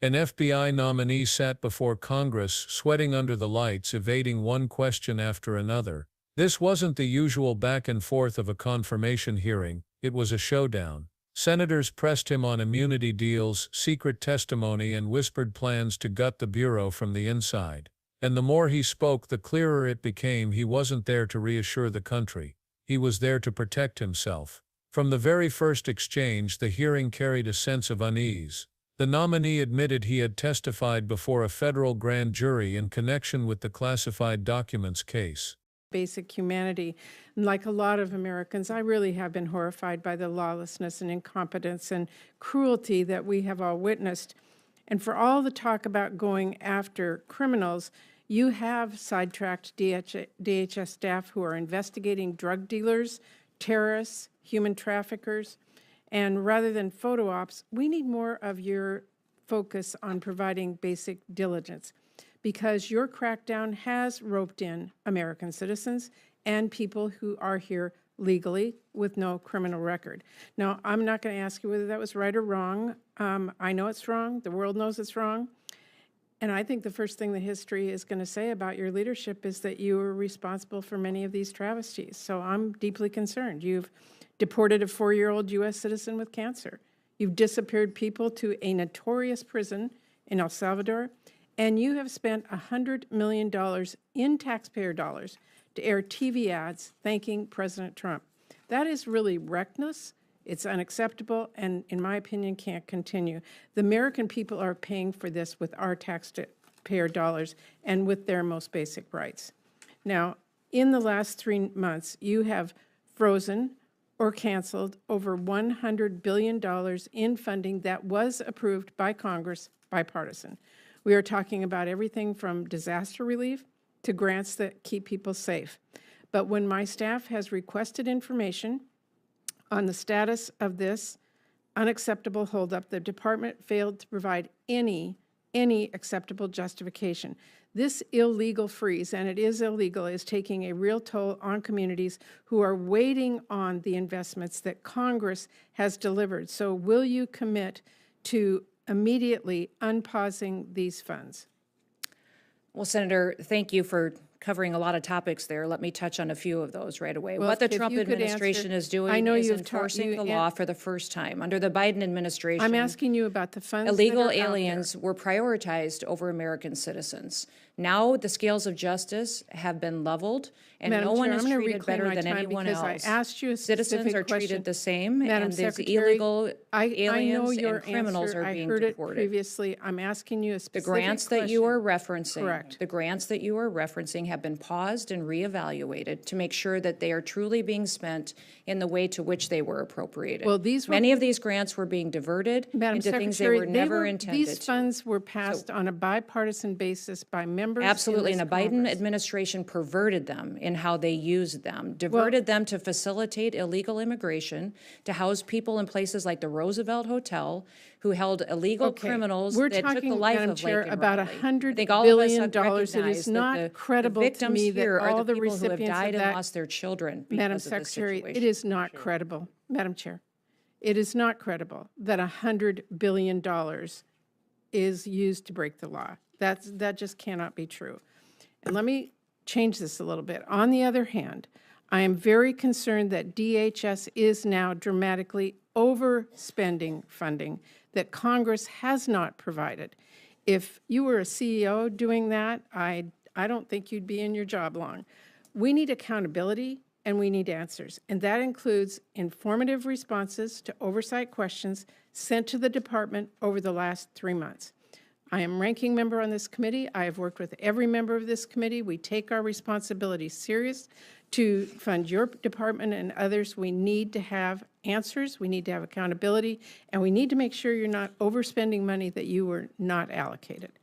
An FBI nominee sat before Congress, sweating under the lights, evading one question after another. This wasn't the usual back and forth of a confirmation hearing, it was a showdown. Senators pressed him on immunity deals, secret testimony, and whispered plans to gut the Bureau from the inside. And the more he spoke, the clearer it became he wasn't there to reassure the country. He was there to protect himself. From the very first exchange, the hearing carried a sense of unease. The nominee admitted he had testified before a federal grand jury in connection with the classified documents case. Basic humanity. Like a lot of Americans, I really have been horrified by the lawlessness and incompetence and cruelty that we have all witnessed. And for all the talk about going after criminals, you have sidetracked DHS staff who are investigating drug dealers, terrorists, human traffickers. And rather than photo ops, we need more of your focus on providing basic diligence, because your crackdown has roped in American citizens and people who are here legally with no criminal record. Now, I'm not going to ask you whether that was right or wrong. I know it's wrong. The world knows it's wrong. And I think the first thing the history is going to say about your leadership is that you were responsible for many of these travesties. So I'm deeply concerned. You've deported a 4-year-old U.S. citizen with cancer. You've disappeared people to a notorious prison in El Salvador. And you have spent $100 million in taxpayer dollars to air TV ads thanking President Trump. That is really reckless. It's unacceptable, and in my opinion, can't continue. The American people are paying for this with our taxpayer dollars and with their most basic rights. Now, in the last 3 months, you have frozen or canceled over $100 billion in funding that was approved by Congress, bipartisan. We are talking about everything from disaster relief to grants that keep people safe. But when my staff has requested information on the status of this unacceptable holdup, the department failed to provide any acceptable justification. This illegal freeze, and it is illegal, is taking a real toll on communities who are waiting on the investments that Congress has delivered. So will you commit to immediately unpausing these funds? Well, Senator, thank you for covering a lot of topics there. Let me touch on a few of those right away. Well, what the if Trump you could administration answer, is doing I know is you've enforcing the law for the first time. Under the Biden administration, I'm asking you about the funds. illegal that are aliens were prioritized over American citizens. Now the scales of justice have been leveled, and Madam no one Chair, is I'm gonna treated reclaim better my than time anyone because else. I asked you a Citizens specific are question. treated the same, Madam and these Secretary, illegal I know aliens your and criminals answer. are being I heard deported. it previously. I'm asking you a The specific grants question. that you are referencing, Correct. the grants that you are referencing have been paused and reevaluated to make sure that they are truly being spent in the way to which they were appropriated. Well, these were, many of these grants were being diverted Madam into things they Secretary, were never intended these to. funds were passed on a bipartisan basis by members. Absolutely, in and this the Biden Congress. administration perverted them in how they used them, diverted them to facilitate illegal immigration, to house people in places like the Roosevelt Hotel, who held illegal criminals We're that took talking, the life Madam of Chair, Laken about Riley. $100 I think all of us billion. have It recognized is that not credible to victims me that here are all the the people who have recipients died of and that. lost their children because Madam of this Secretary, situation. it is not credible. Madam Chair, it is not credible that $100 billion is used to break the law. That just cannot be true. And let me change this a little bit. On the other hand, I am very concerned that DHS is now dramatically overspending funding that Congress has not provided. If you were a CEO doing that, I don't think you'd be in your job long. We need accountability and we need answers. And that includes informative responses to oversight questions sent to the department over the last 3 months. I am ranking member on this committee. I have worked with every member of this committee. We take our responsibility serious to fund your department and others. We need to have answers, we need to have accountability, and we need to make sure you're not overspending money that you were not allocated.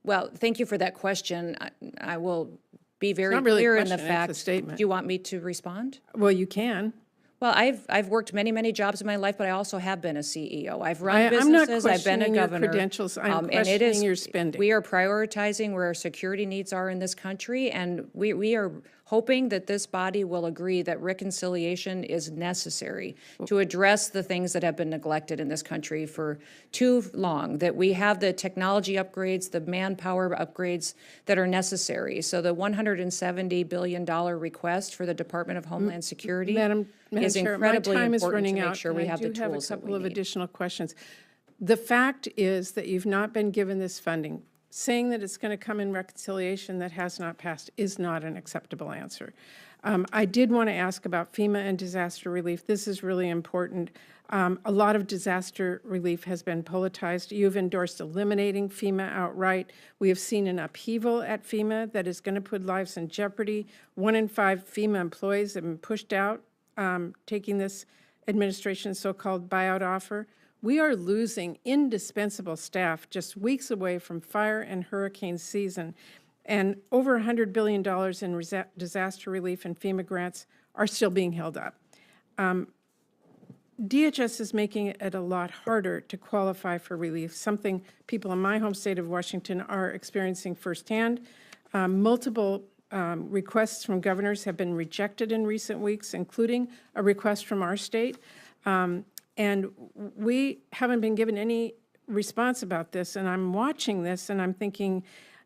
Well, thank you for that question. I will be very not really a clear in the question, it's a fact. statement. Do you want me to respond? Well, you can. Well, I've worked many jobs in my life, but I also have been a CEO. I've run I'm not businesses. I've been a questioning your governor. credentials. I'm and it questioning is your spending. We are prioritizing where our security needs are in this country, and we are hoping that this body will agree that reconciliation is necessary to address the things that have been neglected in this country for too long, that we have the technology upgrades, the manpower upgrades that are necessary. So the $170 billion request for the Department of Homeland Security Madam is Chair, incredibly my time is important running to make out, sure and we I have the do have a tools that couple we of need. additional questions. The fact is that you've not been given this funding. Saying that it's going to come in reconciliation that has not passed is not an acceptable answer. I did want to ask about FEMA and disaster relief. This is really important. A lot of disaster relief has been politicized. You've endorsed eliminating FEMA outright. We have seen an upheaval at FEMA that is going to put lives in jeopardy. 1 in 5 FEMA employees have been pushed out, taking this administration's so-called buyout offer. We are losing indispensable staff just weeks away from fire and hurricane season, and over $100 billion in disaster relief and FEMA grants are still being held up. DHS is making it a lot harder to qualify for relief, something people in my home state of Washington are experiencing firsthand. Multiple requests from governors have been rejected in recent weeks, including a request from our state. And we haven't been given any response about this. And I'm watching this and I'm thinking,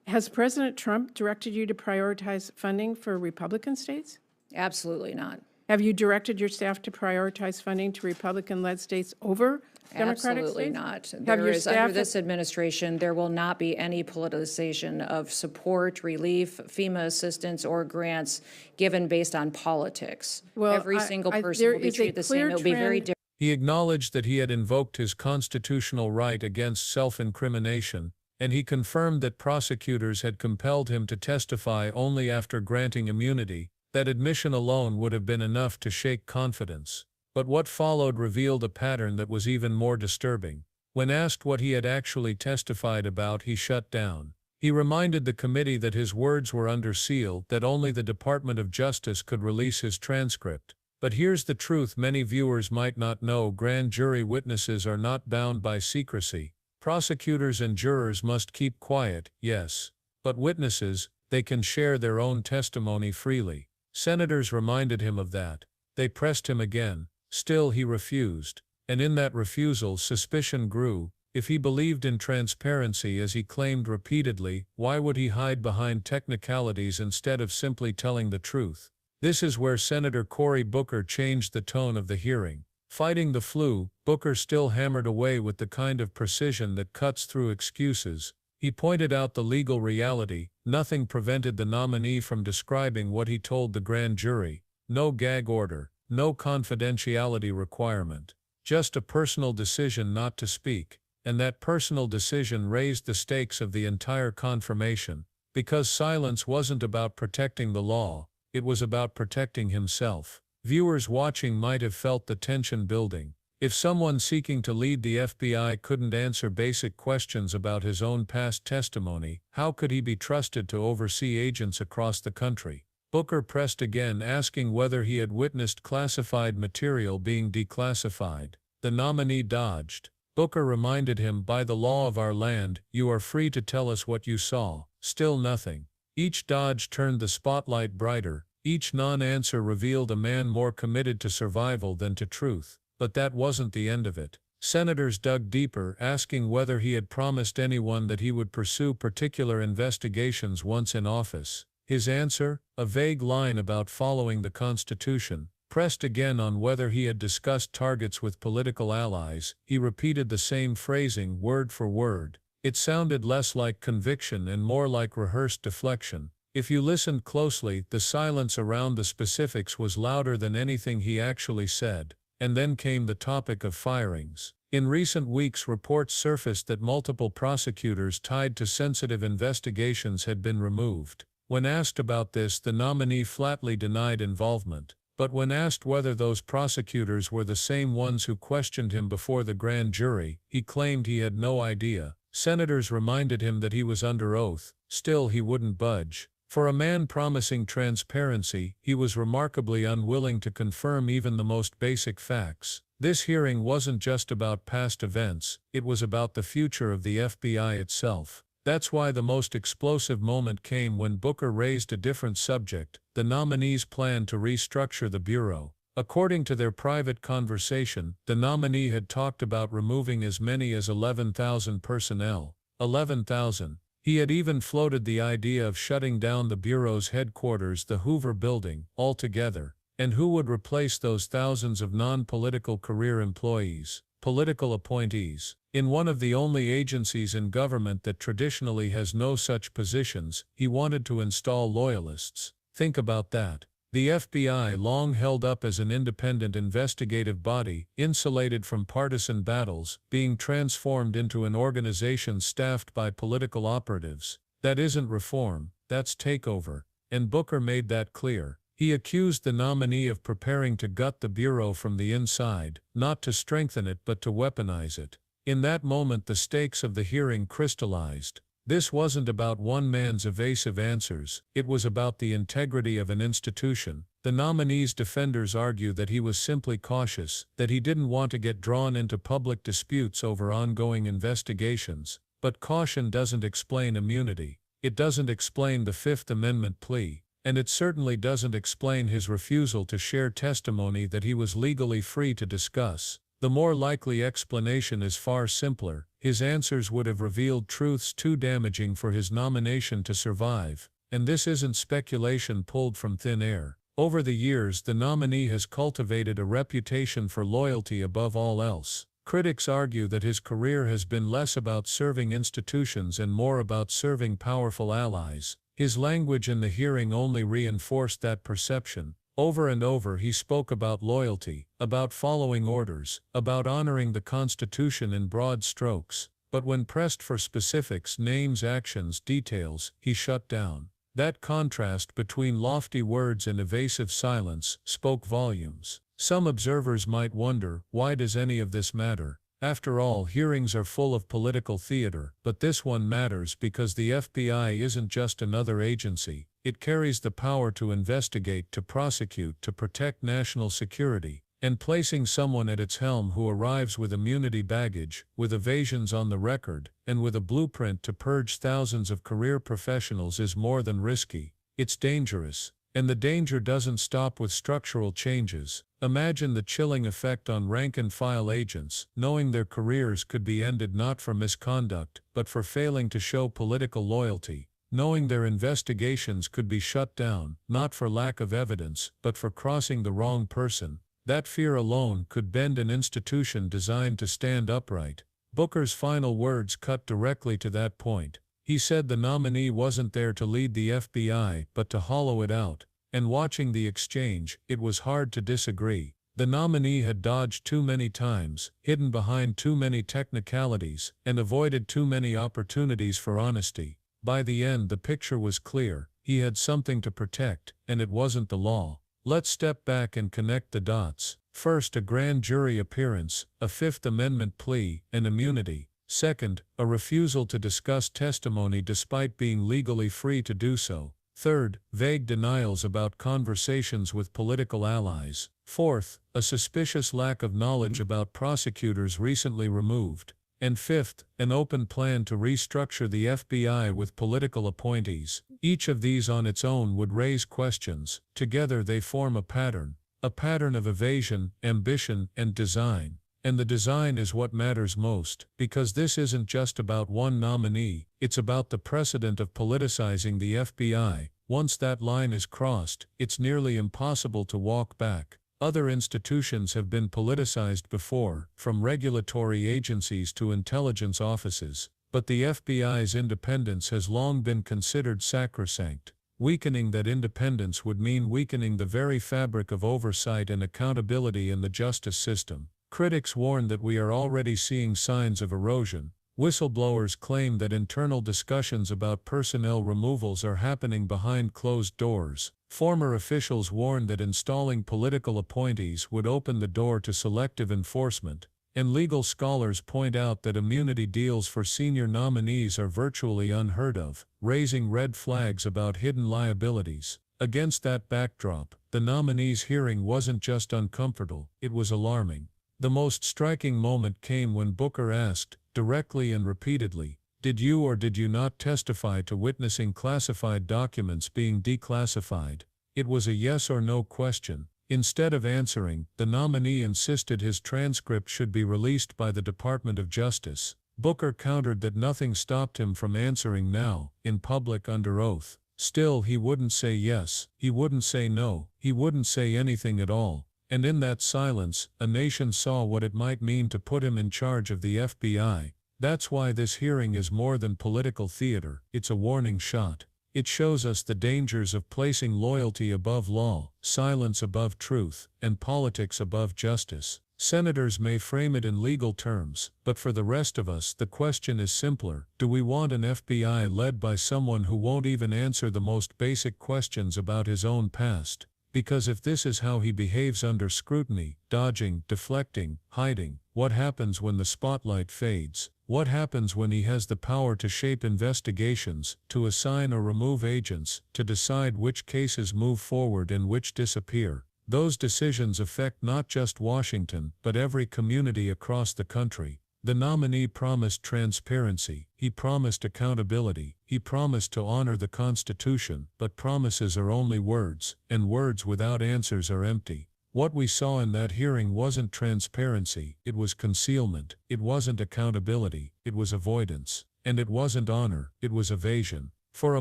has President Trump directed you to prioritize funding for Republican states? Absolutely not. Have you directed your staff to prioritize funding to Republican-led states over Democratic Absolutely states? not. Have your Under staff this administration, there will not be any politicization of support, relief, FEMA assistance, or grants given based on politics. Well, Every single person there will be is a treated the same. clear It will be very trend- different. He acknowledged that he had invoked his constitutional right against self-incrimination, and he confirmed that prosecutors had compelled him to testify only after granting immunity. That admission alone would have been enough to shake confidence. But what followed revealed a pattern that was even more disturbing. When asked what he had actually testified about, he shut down. He reminded the committee that his words were under seal, that only the Department of Justice could release his transcript. But here's the truth many viewers might not know: grand jury witnesses are not bound by secrecy. Prosecutors and jurors must keep quiet, yes. But witnesses, they can share their own testimony freely. Senators reminded him of that. They pressed him again. Still he refused. And in that refusal suspicion grew. If he believed in transparency as he claimed repeatedly, why would he hide behind technicalities instead of simply telling the truth? This is where Senator Cory Booker changed the tone of the hearing. Fighting the flu, Booker still hammered away with the kind of precision that cuts through excuses. He pointed out the legal reality. Nothing prevented the nominee from describing what he told the grand jury. No gag order, no confidentiality requirement. Just a personal decision not to speak. And that personal decision raised the stakes of the entire confirmation. Because silence wasn't about protecting the law. It was about protecting himself. Viewers watching might have felt the tension building. If someone seeking to lead the FBI couldn't answer basic questions about his own past testimony, how could he be trusted to oversee agents across the country? Booker pressed again, asking whether he had witnessed classified material being declassified. The nominee dodged. Booker reminded him, by the law of our land, you are free to tell us what you saw. Still nothing. Each dodge turned the spotlight brighter. Each non-answer revealed a man more committed to survival than to truth. But that wasn't the end of it. Senators dug deeper, asking whether he had promised anyone that he would pursue particular investigations once in office. His answer, a vague line about following the Constitution. Pressed again on whether he had discussed targets with political allies, he repeated the same phrasing word for word. It sounded less like conviction and more like rehearsed deflection. If you listened closely, the silence around the specifics was louder than anything he actually said. And then came the topic of firings. In recent weeks, reports surfaced that multiple prosecutors tied to sensitive investigations had been removed. When asked about this, the nominee flatly denied involvement. But when asked whether those prosecutors were the same ones who questioned him before the grand jury, he claimed he had no idea. Senators reminded him that he was under oath. Still he wouldn't budge. For a man promising transparency, he was remarkably unwilling to confirm even the most basic facts. This hearing wasn't just about past events, it was about the future of the FBI itself. That's why the most explosive moment came when Booker raised a different subject, the nominee's plan to restructure the Bureau. According to their private conversation, the nominee had talked about removing as many as 11,000 personnel. 11,000. He had even floated the idea of shutting down the Bureau's headquarters, the Hoover Building, altogether. And who would replace those thousands of non-political career employees, political appointees? In one of the only agencies in government that traditionally has no such positions, he wanted to install loyalists. Think about that. The FBI, long held up as an independent investigative body, insulated from partisan battles, being transformed into an organization staffed by political operatives. That isn't reform, that's takeover. And Booker made that clear. He accused the nominee of preparing to gut the Bureau from the inside, not to strengthen it but to weaponize it. In that moment the stakes of the hearing crystallized. This wasn't about one man's evasive answers, it was about the integrity of an institution. The nominee's defenders argue that he was simply cautious, that he didn't want to get drawn into public disputes over ongoing investigations. But caution doesn't explain immunity. It doesn't explain the Fifth Amendment plea. And it certainly doesn't explain his refusal to share testimony that he was legally free to discuss. The more likely explanation is far simpler. His answers would have revealed truths too damaging for his nomination to survive. And this isn't speculation pulled from thin air. Over the years, the nominee has cultivated a reputation for loyalty above all else. Critics argue that his career has been less about serving institutions and more about serving powerful allies. His language in the hearing only reinforced that perception. Over and over he spoke about loyalty, about following orders, about honoring the Constitution in broad strokes. But when pressed for specifics, names, actions, details, he shut down. That contrast between lofty words and evasive silence spoke volumes. Some observers might wonder, why does any of this matter? After all, hearings are full of political theater, but this one matters because the FBI isn't just another agency. It carries the power to investigate, to prosecute, to protect national security. And placing someone at its helm who arrives with immunity baggage, with evasions on the record, and with a blueprint to purge thousands of career professionals is more than risky. It's dangerous. And the danger doesn't stop with structural changes. Imagine the chilling effect on rank-and-file agents, knowing their careers could be ended not for misconduct, but for failing to show political loyalty. Knowing their investigations could be shut down, not for lack of evidence, but for crossing the wrong person. That fear alone could bend an institution designed to stand upright. Booker's final words cut directly to that point. He said the nominee wasn't there to lead the FBI, but to hollow it out. And watching the exchange, it was hard to disagree. The nominee had dodged too many times, hidden behind too many technicalities, and avoided too many opportunities for honesty. By the end, the picture was clear. He had something to protect, and it wasn't the law. Let's step back and connect the dots. First, a grand jury appearance, a Fifth Amendment plea, and immunity. Second, a refusal to discuss testimony despite being legally free to do so. Third, vague denials about conversations with political allies. Fourth, a suspicious lack of knowledge about prosecutors recently removed. And fifth, an open plan to restructure the FBI with political appointees. Each of these on its own would raise questions. Together they form a pattern of evasion, ambition, and design. And the design is what matters most, because this isn't just about one nominee, it's about the precedent of politicizing the FBI. Once that line is crossed, it's nearly impossible to walk back. Other institutions have been politicized before, from regulatory agencies to intelligence offices, but the FBI's independence has long been considered sacrosanct. Weakening that independence would mean weakening the very fabric of oversight and accountability in the justice system. Critics warn that we are already seeing signs of erosion. Whistleblowers claim that internal discussions about personnel removals are happening behind closed doors. Former officials warn that installing political appointees would open the door to selective enforcement. And legal scholars point out that immunity deals for senior nominees are virtually unheard of, raising red flags about hidden liabilities. Against that backdrop, the nominee's hearing wasn't just uncomfortable, it was alarming. The most striking moment came when Booker asked, directly and repeatedly, Did you or did you not testify to witnessing classified documents being declassified? It was a yes or no question. Instead of answering, the nominee insisted his transcript should be released by the Department of Justice. Booker countered that nothing stopped him from answering now, in public under oath. Still, he wouldn't say yes, he wouldn't say no, he wouldn't say anything at all. And in that silence, a nation saw what it might mean to put him in charge of the FBI. That's why this hearing is more than political theater, it's a warning shot. It shows us the dangers of placing loyalty above law, silence above truth, and politics above justice. Senators may frame it in legal terms, but for the rest of us the question is simpler. Do we want an FBI led by someone who won't even answer the most basic questions about his own past? Because if this is how he behaves under scrutiny, dodging, deflecting, hiding, what happens when the spotlight fades? What happens when he has the power to shape investigations, to assign or remove agents, to decide which cases move forward and which disappear? Those decisions affect not just Washington, but every community across the country. The nominee promised transparency, he promised accountability, he promised to honor the Constitution, but promises are only words, and words without answers are empty. What we saw in that hearing wasn't transparency, it was concealment, it wasn't accountability, it was avoidance, and it wasn't honor, it was evasion. For a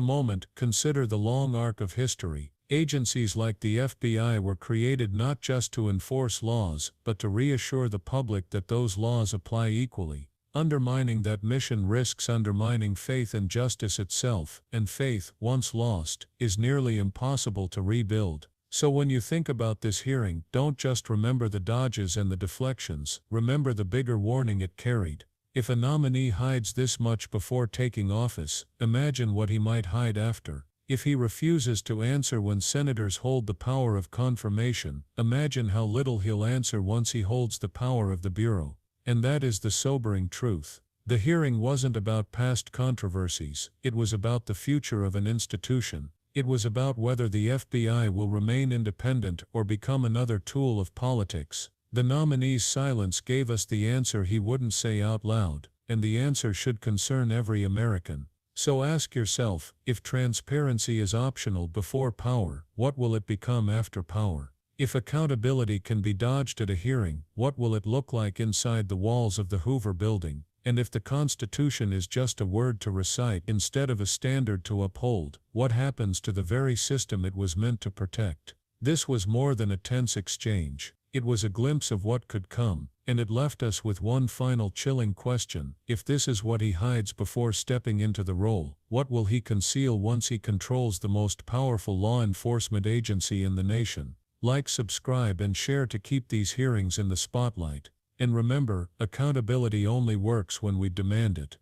moment, consider the long arc of history. Agencies like the FBI were created not just to enforce laws, but to reassure the public that those laws apply equally. Undermining that mission risks undermining faith in justice itself, and faith, once lost, is nearly impossible to rebuild. So when you think about this hearing, don't just remember the dodges and the deflections, remember the bigger warning it carried. If a nominee hides this much before taking office, imagine what he might hide after. If he refuses to answer when senators hold the power of confirmation, imagine how little he'll answer once he holds the power of the Bureau. And that is the sobering truth. The hearing wasn't about past controversies, it was about the future of an institution. It was about whether the FBI will remain independent or become another tool of politics. The nominee's silence gave us the answer he wouldn't say out loud, and the answer should concern every American. So ask yourself, if transparency is optional before power, what will it become after power? If accountability can be dodged at a hearing, what will it look like inside the walls of the Hoover Building? And if the Constitution is just a word to recite instead of a standard to uphold, what happens to the very system it was meant to protect? This was more than a tense exchange. It was a glimpse of what could come, and it left us with one final chilling question. If this is what he hides before stepping into the role, what will he conceal once he controls the most powerful law enforcement agency in the nation? Like, subscribe, and share to keep these hearings in the spotlight. And remember, accountability only works when we demand it.